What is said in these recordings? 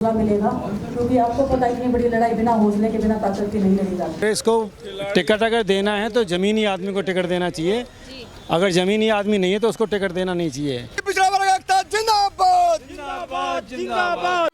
मिलेगा, क्योंकि आपको पता है इतनी बड़ी लड़ाई बिना हौसले के, बिना ताकत के नहीं लड़ी जाती। इसको टिकट अगर देना है तो जमीनी आदमी को टिकट देना चाहिए, अगर जमीनी आदमी नहीं है तो उसको टिकट देना नहीं चाहिए। पिछड़ा वर्ग एकता जिंदाबाद जिंदाबाद जिंदाबाद।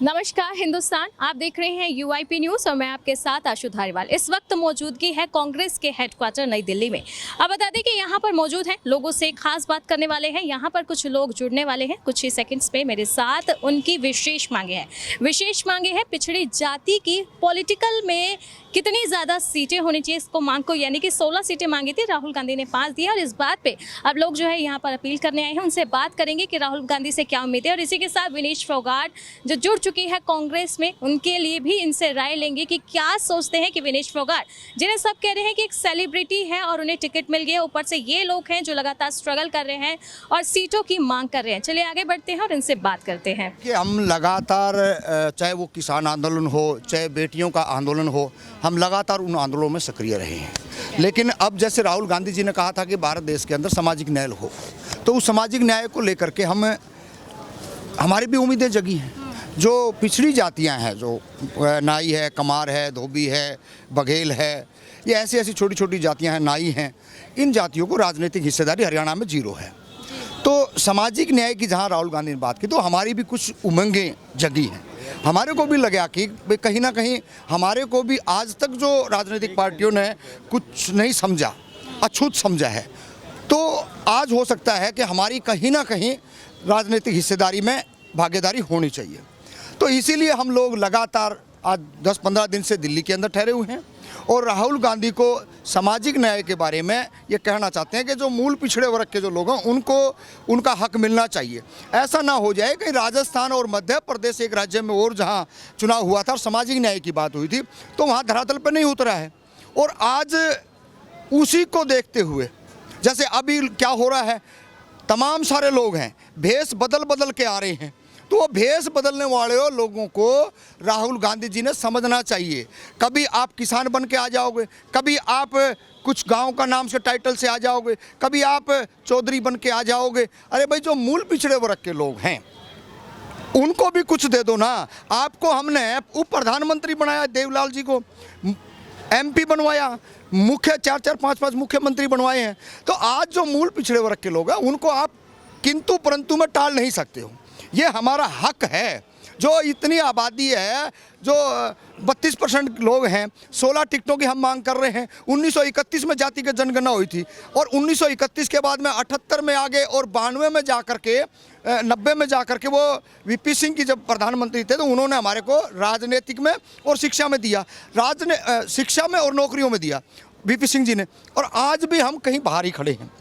नमस्कार हिंदुस्तान, आप देख रहे हैं यूआईपी न्यूज़ और मैं आपके साथ आशु धारीवाल। इस वक्त मौजूदगी है कांग्रेस के हेडक्वार्टर नई दिल्ली में। अब बता दें कि यहाँ पर मौजूद हैं, लोगों से खास बात करने वाले हैं। यहाँ पर कुछ लोग जुड़ने वाले हैं कुछ ही सेकंड्स पे मेरे साथ। उनकी विशेष मांगे हैं पिछड़ी जाति की पॉलिटिकल में कितनी ज़्यादा सीटें होनी चाहिए, इसको मांग को, यानी कि 16 सीटें मांगी थी, राहुल गांधी ने 5 दिया। और इस बात पे अब लोग जो है यहाँ पर अपील करने आए हैं, उनसे बात करेंगे कि राहुल गांधी से क्या उम्मीद है। और इसी के साथ विनेश फोगाट जो जुड़ चुकी है कांग्रेस में, उनके लिए भी इनसे राय लेंगे कि क्या सोचते हैं कि विनेश फोगाट, जिन्हें सब कह रहे हैं कि एक सेलिब्रिटी है और उन्हें टिकट मिल गया, ऊपर से ये लोग हैं जो लगातार स्ट्रगल कर रहे हैं और सीटों की मांग कर रहे हैं। चलिए आगे बढ़ते हैं और इनसे बात करते हैं कि हम लगातार, चाहे वो किसान आंदोलन हो, चाहे बेटियों का आंदोलन हो, हम लगातार उन आंदोलनों में सक्रिय रहे हैं। लेकिन अब जैसे राहुल गांधी जी ने कहा था कि भारत देश के अंदर सामाजिक न्याय हो, तो उस सामाजिक न्याय को लेकर के हमारी भी उम्मीदें जगी हैं। जो पिछड़ी जातियां हैं, जो नाई है, कमार है, धोबी है, बघेल है, ये ऐसी छोटी छोटी जातियां हैं, नाई हैं, इन जातियों को राजनीतिक हिस्सेदारी हरियाणा में 0 है। तो सामाजिक न्याय की जहां राहुल गांधी ने बात की, तो हमारी भी कुछ उमंगें जगी हैं। हमारे को भी लगा कि कहीं ना कहीं हमारे को भी आज तक जो राजनीतिक पार्टियों ने कुछ नहीं समझा, अछूत समझा है, तो आज हो सकता है कि हमारी कहीं ना कहीं राजनीतिक हिस्सेदारी में भागीदारी होनी चाहिए। तो इसीलिए हम लोग लगातार आज 10-15 दिन से दिल्ली के अंदर ठहरे हुए हैं और राहुल गांधी को सामाजिक न्याय के बारे में ये कहना चाहते हैं कि जो मूल पिछड़े वर्ग के जो लोग हैं उनको उनका हक मिलना चाहिए। ऐसा ना हो जाए कि राजस्थान और मध्य प्रदेश एक राज्य में और जहां चुनाव हुआ था और सामाजिक न्याय की बात हुई थी, तो वहां धरातल पर नहीं उतरा है। और आज उसी को देखते हुए जैसे अभी क्या हो रहा है, तमाम सारे लोग हैं भेष बदल के आ रहे हैं, तो वो भेष बदलने वाले लोगों को राहुल गांधी जी ने समझना चाहिए। कभी आप किसान बन के आ जाओगे, कभी आप कुछ गांव का नाम से टाइटल से आ जाओगे, कभी आप चौधरी बन के आ जाओगे। अरे भाई, जो मूल पिछड़े वर्ग के लोग हैं उनको भी कुछ दे दो ना। आपको हमने उप प्रधानमंत्री बनाया, देवलाल जी को MP बनवाया, मुख्य 4-4, 5-5 मुख्यमंत्री बनवाए हैं। तो आज जो मूल पिछड़े वर्ग के लोग हैं उनको आप किंतु परंतु में टाल नहीं सकते हो। ये हमारा हक है। जो इतनी आबादी है, जो 32% लोग हैं, 16 टिकटों की हम मांग कर रहे हैं। 1931 में जातिगत जनगणना हुई थी और 1931 के बाद में 78 में आ गए और 92 में जा करके 90 में जा करके वो VP सिंह की जब प्रधानमंत्री थे तो उन्होंने हमारे को राजनीतिक में और शिक्षा में दिया, शिक्षा में और नौकरियों में दिया VP सिंह जी ने। और आज भी हम कहीं बाहर ही खड़े हैं।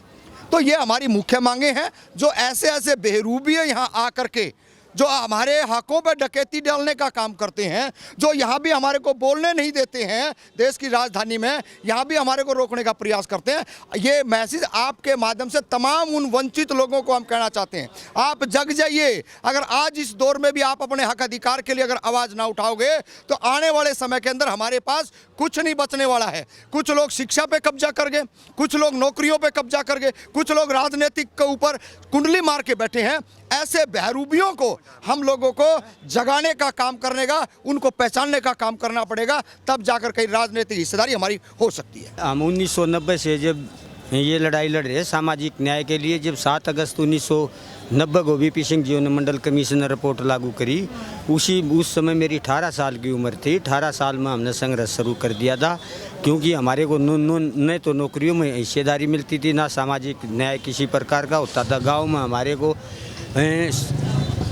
तो ये हमारी मुख्य मांगे हैं। जो ऐसे बेहरूबिये यहाँ आकर के जो हमारे हकों पर डकैती डालने का काम करते हैं, जो यहाँ भी हमारे को बोलने नहीं देते हैं, देश की राजधानी में यहाँ भी हमारे को रोकने का प्रयास करते हैं, ये मैसेज आपके माध्यम से तमाम उन वंचित लोगों को हम कहना चाहते हैं, आप जग जाइए। अगर आज इस दौर में भी आप अपने हक अधिकार के लिए अगर आवाज़ ना उठाओगे तो आने वाले समय के अंदर हमारे पास कुछ नहीं बचने वाला है। कुछ लोग शिक्षा पे कब्जा कर गए, कुछ लोग नौकरियों पे कब्जा कर गए, कुछ लोग राजनीतिक के ऊपर कुंडली मार के बैठे हैं। ऐसे बहरूबियों को हम लोगों को जगाने का काम करने का, उनको पहचानने का काम करना पड़ेगा, तब जाकर कहीं राजनीतिक हिस्सेदारी हमारी हो सकती है। हम 1990 से जब ये लड़ाई लड़ रहे हैं सामाजिक न्याय के लिए, जब 7 अगस्त 1990 को VP सिंह जी ने मंडल कमीशन रिपोर्ट लागू करी, उस समय मेरी 18 साल की उम्र थी। 18 साल में हमने संघर्ष शुरू कर दिया था, क्योंकि हमारे को न तो नौकरियों में हिस्सेदारी मिलती थी, ना सामाजिक न्याय किसी प्रकार का होता था। गाँव में हमारे को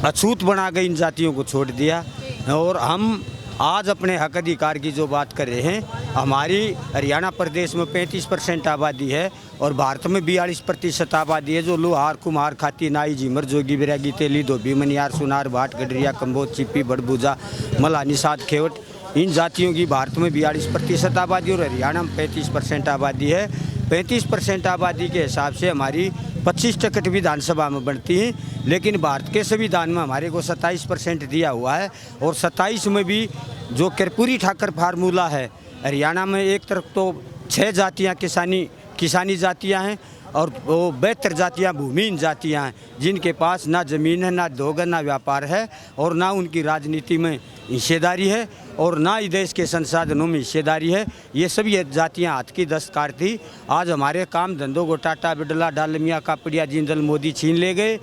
अछूत बना के इन जातियों को छोड़ दिया। और हम आज अपने हक अधिकार की जो बात कर रहे हैं, हमारी हरियाणा प्रदेश में 35% आबादी है और भारत में 42% आबादी है, जो लोहार, कुम्हार, खाती, नाई, झीमर, जोगी, बिरागी, तेली, धोबी, मनियार, सुनार, भाट, गडरिया, कम्बोज, चिप्पी, बड़बूजा, मला, निषाद, खेवट, इन जातियों की भारत में 42% आबादी और हरियाणा में 35% आबादी है। 35% आबादी के हिसाब से हमारी 25 टिकट विधानसभा में बनती हैं, लेकिन भारत के संविधान में हमारे को 27% दिया हुआ है। और 27 में भी जो कर्पूरी ठाकर फार्मूला है, हरियाणा में एक तरफ तो 6 जातियाँ किसानी जातियाँ हैं और वो बेहतर जातियाँ भूमिहीन जातियाँ हैं, जिनके पास ना ज़मीन है, ना दोग है, ना व्यापार है, और ना उनकी राजनीति में हिस्सेदारी है, और ना ही देश के संसाधनों में हिस्सेदारी है। ये सब ये जातियाँ हाथ की दस्तकार थी। आज हमारे काम धंधों को टाटा बिरला डालमिया कापड़िया जिंदल मोदी छीन ले गए,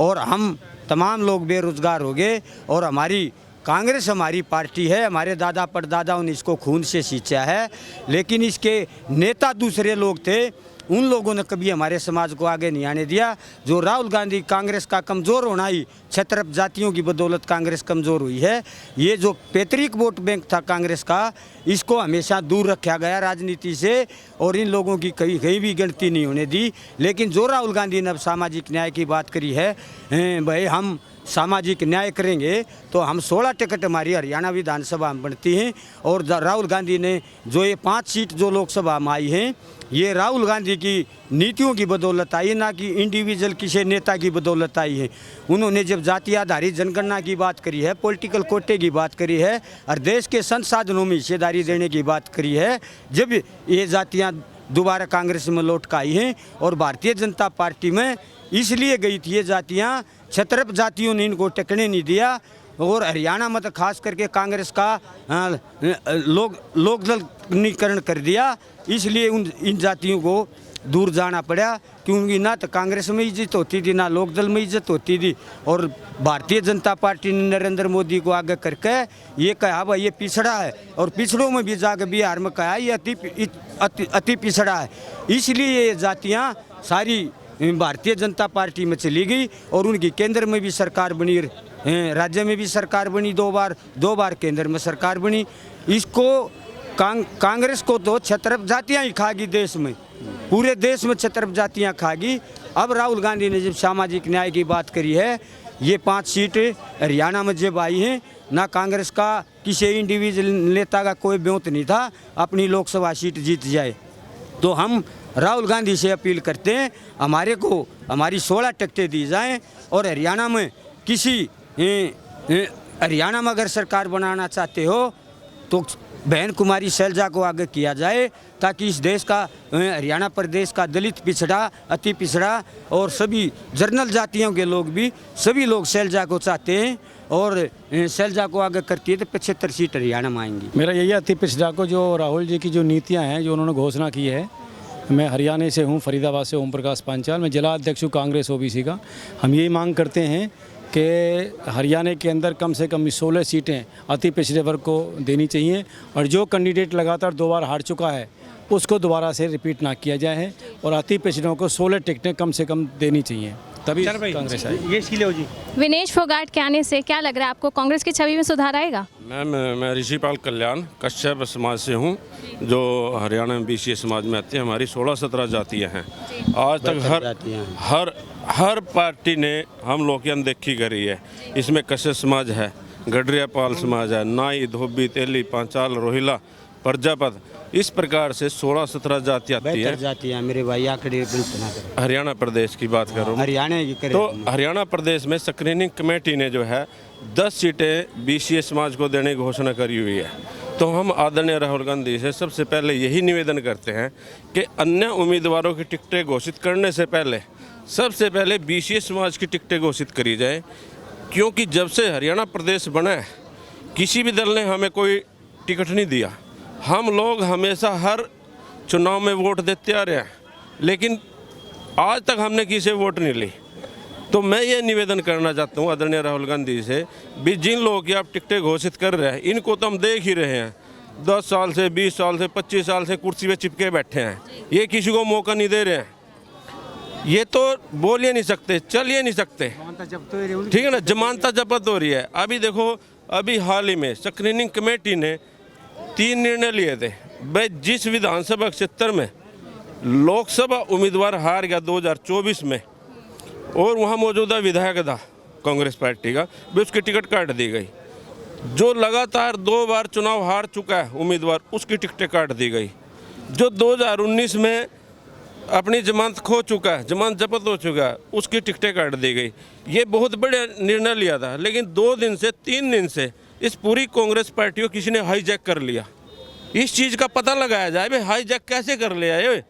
और हम तमाम लोग बेरोजगार हो गए। और हमारी कांग्रेस हमारी पार्टी है, हमारे दादा परदादाओं ने इसको खून से सींचा है, लेकिन इसके नेता दूसरे लोग थे, उन लोगों ने कभी हमारे समाज को आगे नहीं आने दिया। जो राहुल गांधी कांग्रेस का कमज़ोर होना ही क्षत्रप जातियों की बदौलत कांग्रेस कमज़ोर हुई है। ये जो पैतृक वोट बैंक था कांग्रेस का, इसको हमेशा दूर रखा गया राजनीति से, और इन लोगों की कहीं भी गिनती नहीं होने दी। लेकिन जो राहुल गांधी ने अब सामाजिक न्याय की बात करी है, भाई हम सामाजिक न्याय करेंगे, तो हम 16 टिकट हमारी हरियाणा विधानसभा में बनती हैं। और राहुल गांधी ने जो ये 5 सीट जो लोकसभा में आई हैं, ये राहुल गांधी की नीतियों की बदौलत आई, ना कि इंडिविजुअल किसी नेता की बदौलत आई है। उन्होंने जब जाति आधारित जनगणना की बात करी है, पॉलिटिकल कोटे की बात करी है, और देश के संसाधनों में हिस्सेदारी देने की बात करी है, जब ये जातियाँ दोबारा कांग्रेस में लौट कर आई हैं, और भारतीय जनता पार्टी में इसलिए गई थी ये जातियाँ, क्षत्रप जातियों ने इनको टिकने नहीं दिया। और हरियाणा में तो खास करके कांग्रेस का लोकदलीकरण कर दिया, इसलिए इन जातियों को दूर जाना पड़ा, क्योंकि ना तो कांग्रेस में इज्जत होती थी, ना लोकदल में इज्जत होती थी। और भारतीय जनता पार्टी ने नरेंद्र मोदी को आगे करके ये कहा भाई ये पिछड़ा है, और पिछड़ों में भी जाकर बिहार में कहा ये अति पिछड़ा है। इसलिए ये जातियाँ सारी भारतीय जनता पार्टी में चली गई, और उनकी केंद्र में भी सरकार बनी, राज्य में भी सरकार बनी, 2 बार केंद्र में सरकार बनी। इसको कांग्रेस को तो क्षत्रप जातियाँ ही खागी, देश में पूरे देश में क्षत्रप जातियाँ खागी। अब राहुल गांधी ने जब सामाजिक न्याय की बात करी है, ये 5 सीट हरियाणा में जब आई हैं, ना कांग्रेस का किसी इंडिविजुअल नेता का कोई ब्योत नहीं था अपनी लोकसभा सीट जीत जाए। तो हम राहुल गांधी से अपील करते हैं, हमारे को हमारी 16 टिकटें दी जाएं, और हरियाणा में हरियाणा में अगर सरकार बनाना चाहते हो तो बहन कुमारी शैलजा को आगे किया जाए, ताकि इस देश का हरियाणा प्रदेश का दलित पिछड़ा, अति पिछड़ा और सभी जनरल जातियों के लोग भी सभी लोग शैलजा को चाहते हैं, और शैलजा को आगे करती है तो 75 सीट हरियाणा में आएंगी। मेरा यही अति पिछड़ा को जो राहुल जी की जो नीतियाँ हैं, जो उन्होंने घोषणा की है, मैं हरियाणा से हूँ, फरीदाबाद से ओम प्रकाश पांचाल, मैं जिला अध्यक्ष हूँ कांग्रेस ओबीसी का। हम यही मांग करते हैं कि हरियाणा के अंदर कम से कम 16 सीटें अति पिछड़े वर्ग को देनी चाहिए, और जो कैंडिडेट लगातार 2 बार हार चुका है उसको दोबारा से रिपीट ना किया जाए है, और अति पिछड़ों को 16 टिकटें कम से कम देनी चाहिए, तभी कांग्रेस आएगी। ये इसलिए जी विनेश फोगाट के आने से क्या लग रहा है आपको, कांग्रेस की छवि में सुधार आएगा? मैं ऋषिपाल कल्याण कश्यप समाज से हूँ, जो हरियाणा में BCA समाज में आती है। हमारी 16-17 जातियाँ हैं। आज तक हर पार्टी ने हम लोग की अनदेखी करी है। इसमें कश्यप समाज है, गडरिया पाल समाज है, नाई, धोबी, तेली, पांचाल, रोहिला, प्रजापत, इस प्रकार से 16-17 जाति आती है। जातियाँ मेरे भाई आंकड़े हरियाणा प्रदेश की बात करूँ, हरियाणा की करें तो हरियाणा प्रदेश में स्क्रीनिंग कमेटी ने जो है 10 सीटें BCA समाज को देने की घोषणा करी हुई है। तो हम आदरणीय राहुल गांधी से सबसे पहले यही निवेदन करते हैं कि अन्य उम्मीदवारों की टिकटें घोषित करने से पहले सबसे पहले BCA समाज की टिकटें घोषित करी जाए, क्योंकि जब से हरियाणा प्रदेश बना है किसी भी दल ने हमें कोई टिकट नहीं दिया। हम लोग हमेशा हर चुनाव में वोट देते आ रहे हैं, लेकिन आज तक हमने किसी वोट नहीं ली। तो मैं ये निवेदन करना चाहता हूँ आदरणीय राहुल गांधी से, भी जिन लोगों की आप टिकटें घोषित कर रहे हैं, इनको तो हम देख ही रहे हैं, 10 साल से 20 साल से 25 साल से कुर्सी पे चिपके बैठे हैं, ये किसी को मौका नहीं दे रहे हैं। ये तो बोल ही नहीं सकते, चल ही नहीं सकते, ठीक है ना, जमानत जब्त हो रही है। अभी देखो, अभी हाल ही में स्क्रीनिंग कमेटी ने 3 निर्णय लिए थे। भाई जिस विधानसभा क्षेत्र में लोकसभा उम्मीदवार हार गया 2024 में, और वहाँ मौजूदा विधायक था कांग्रेस पार्टी का, भी उसकी टिकट काट दी गई। जो लगातार 2 बार चुनाव हार चुका है उम्मीदवार, उसकी टिकटें काट दी गई। जो 2019 में अपनी जमानत खो चुका है, जमानत जब्त हो चुका है, उसकी टिकटें काट दी गई। ये बहुत बड़ा निर्णय लिया था, लेकिन 2 दिन से 3 दिन से इस पूरी कांग्रेस पार्टी को किसी ने हाईजैक कर लिया। इस चीज़ का पता लगाया जाए, भाई हाईजैक कैसे कर लिया है।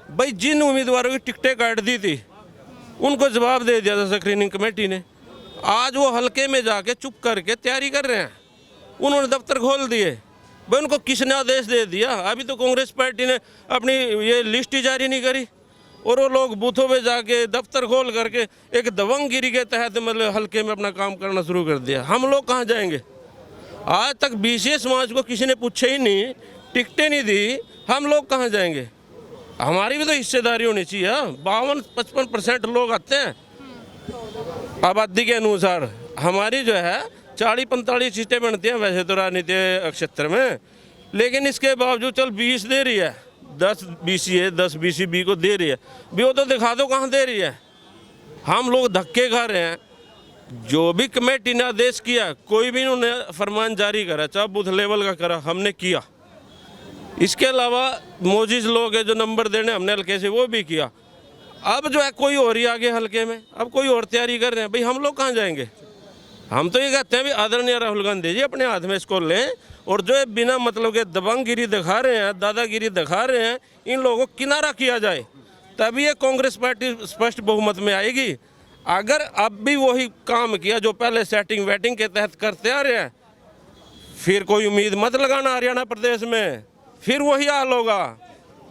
भाई जिन उम्मीदवारों की टिकटें काट दी थी उनको जवाब दे दिया था स्क्रीनिंग कमेटी ने। आज वो हल्के में जाके चुप करके तैयारी कर रहे हैं, उन्होंने दफ्तर खोल दिए। भाई उनको किसने आदेश दे दिया? अभी तो कांग्रेस पार्टी ने अपनी ये लिस्ट ही जारी नहीं करी और वो लोग बूथों पे जाके दफ्तर खोल करके एक दबंगगिरी के तहत मतलब हल्के में अपना काम करना शुरू कर दिया। हम लोग कहाँ जाएंगे? आज तक बीसीए समाज को किसी ने पूछे ही नहीं, टिकटें नहीं दी, हम लोग कहाँ जाएंगे? हमारी भी तो हिस्सेदारी होनी चाहिए। 52-55% लोग आते हैं आबादी के अनुसार, हमारी जो है 40-45 सीटें बनती हैं वैसे तो राजनीतिक क्षेत्र में, लेकिन इसके बावजूद चल 20 दे रही है, 10 बीसीए 10 बीसीबी को दे रही है, भी वो तो दिखा दो कहाँ दे रही है। हम लोग धक्के खा रहे हैं। जो भी कमेटी ने आदेश किया, कोई भी उन्होंने फरमान जारी करा, चाहे बूथ लेवल का करा, हमने किया। इसके अलावा मोजिज लोग हैं जो नंबर देने हमने हल्के से वो भी किया। अब जो है कोई और ही आगे हल्के में, अब कोई और तैयारी कर रहे हैं। भाई हम लोग कहाँ जाएंगे? हम तो ये कहते हैं भी आदरणीय राहुल गांधी जी अपने हाथ में इसको लें और जो है बिना मतलब के दबंगगिरी दिखा रहे हैं, दादागिरी दिखा रहे हैं, इन लोगों को किनारा किया जाए, तभी ये कांग्रेस पार्टी स्पष्ट बहुमत में आएगी। अगर अब भी वही काम किया जो पहले सेटिंग वेटिंग के तहत करते आ रहे हैं, फिर कोई उम्मीद मत लगाना हरियाणा प्रदेश में, फिर वही हाल होगा।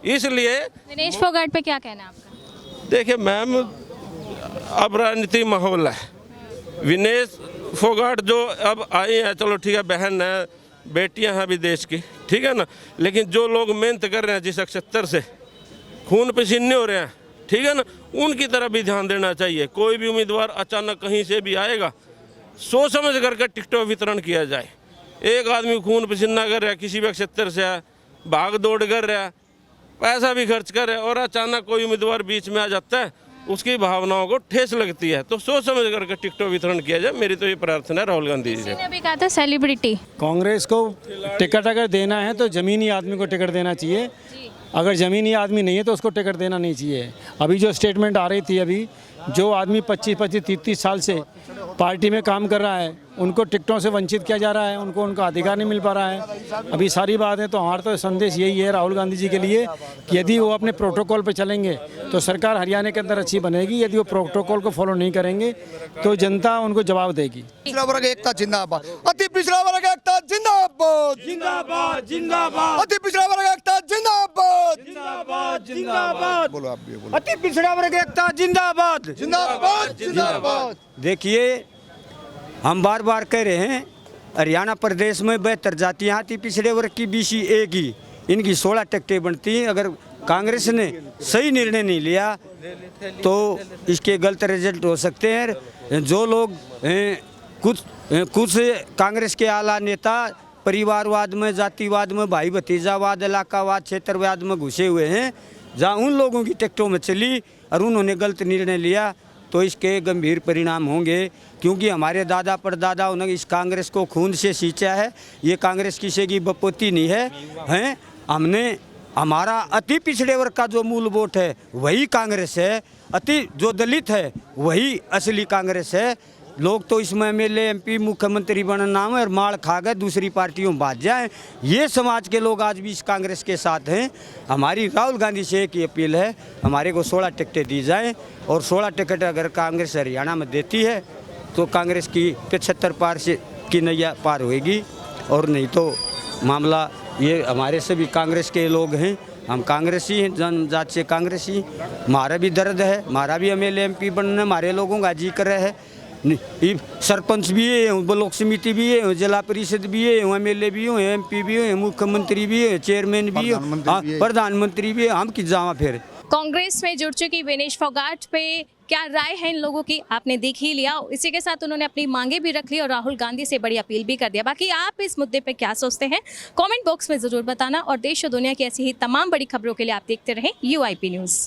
इसलिए विनेश फोगाट पे क्या कहना है आपका? देखिए मैम, अब राजनीतिक माहौल है। विनेश फोगाट जो अब आई हैं, चलो ठीक है, बहन है, बेटियां हैं अभी देश की, ठीक है ना, लेकिन जो लोग मेहनत कर रहे हैं जिस क्षेत्र से खून पसीने हो रहे हैं, ठीक है ना, उनकी तरफ भी ध्यान देना चाहिए। कोई भी उम्मीदवार अचानक कहीं से भी आएगा, सोच समझ करके टिकटों वितरण किया जाए। एक आदमी खून पसीना कर रहा है, किसी भी क्षेत्र से है, भाग दौड़ कर रहा है, पैसा भी खर्च कर रहा है, और अचानक कोई उम्मीदवार बीच में आ जाता है, उसकी भावनाओं को ठेस लगती है, तो सोच समझ करके टिकटों वितरण किया जाए। मेरी तो ये प्रार्थना है राहुल गांधी जी से। किसी ने भी कहा था सेलिब्रिटी कांग्रेस को टिकट अगर देना है तो ज़मीनी आदमी को टिकट देना चाहिए। अगर ज़मीनी आदमी नहीं है तो उसको टिकट देना नहीं चाहिए। अभी जो स्टेटमेंट आ रही थी, अभी जो आदमी 25-30 साल से पार्टी में काम कर रहा है, उनको टिकटों से वंचित किया जा रहा है, उनको उनका अधिकार नहीं मिल पा रहा है। अभी सारी बात है, तो हमारा तो संदेश यही है राहुल गांधी जी के लिए कि यदि वो अपने प्रोटोकॉल पर चलेंगे तो सरकार हरियाणा के अंदर अच्छी बनेगी। यदि वो प्रोटोकॉल को फॉलो नहीं करेंगे तो जनता उनको जवाब देगी। पिछड़ा वर्ग एकता जिंदाबाद, अति पिछड़ा वर्ग एकता जिंदाबाद, जिंदाबाद जिंदाबाद, अति पिछड़ा वर्ग एकता जिंदाबाद, जिंदाबाद जिंदाबाद। बोलो आप भी बोलो। अति पिछड़ा वर्ग एकता जिंदाबाद, जिंदाबाद जिंदाबाद। देखिए, हम बार बार कह रहे हैं हरियाणा प्रदेश में 72 जातियाँ थी पिछड़े वर्ग की, BCA की, इनकी 16 टिकटें बनती हैं। अगर कांग्रेस ने सही निर्णय नहीं लिया तो इसके गलत रिजल्ट हो सकते हैं। जो लोग कुछ कांग्रेस के आला नेता परिवारवाद में, जातिवाद में, भाई भतीजावाद, इलाकावाद, क्षेत्रवाद में घुसे हुए हैं, जहाँ उन लोगों की टिकटों में चली और उन्होंने गलत निर्णय लिया, तो इसके गंभीर परिणाम होंगे। क्योंकि हमारे दादा परदादा उन्होंने इस कांग्रेस को खून से सींचा है। ये कांग्रेस किसी की बपोती नहीं है। हमारा अति पिछड़े वर्ग का जो मूल वोट है वही कांग्रेस है। अति जो दलित है वही असली कांग्रेस है। लोग तो इसमें MLA MP मुख्यमंत्री बनना नाम है और मार खा गए दूसरी पार्टियों में भाग जाएं। ये समाज के लोग आज भी इस कांग्रेस के साथ हैं। हमारी राहुल गांधी से एक ही अपील है, हमारे को 16 टिकटें दी जाएं, और 16 टिकट अगर कांग्रेस हरियाणा में देती है तो कांग्रेस की 75 पार से की नैया पार होएगी, और नहीं तो मामला ये हमारे सभी कांग्रेस के लोग हैं, हम कांग्रेसी हैं, जनजात से कांग्रेसी। हमारा भी दर्द है, हमारा भी MLA MP बनने हमारे लोगों का जी कर रहा है। सरपंच भी है, ब्लॉक समिति भी है, जिला परिषद भी है, MLA भी हो, MP भी हो, मुख्यमंत्री भी है, चेयरमैन भी हो, प्रधानमंत्री भी है। हम किस जावा फिर। कांग्रेस में जुड़ चुकी विनेश फोगाट पे क्या राय है इन लोगों की, आपने देख ही लिया। इसी के साथ उन्होंने अपनी मांगे भी रख ली और राहुल गांधी से बड़ी अपील भी कर दिया। बाकी आप इस मुद्दे पे क्या सोचते हैं कमेंट बॉक्स में ज़रूर बताना, और देश और दुनिया की ऐसी ही तमाम बड़ी खबरों के लिए आप देखते रहें UIP न्यूज़।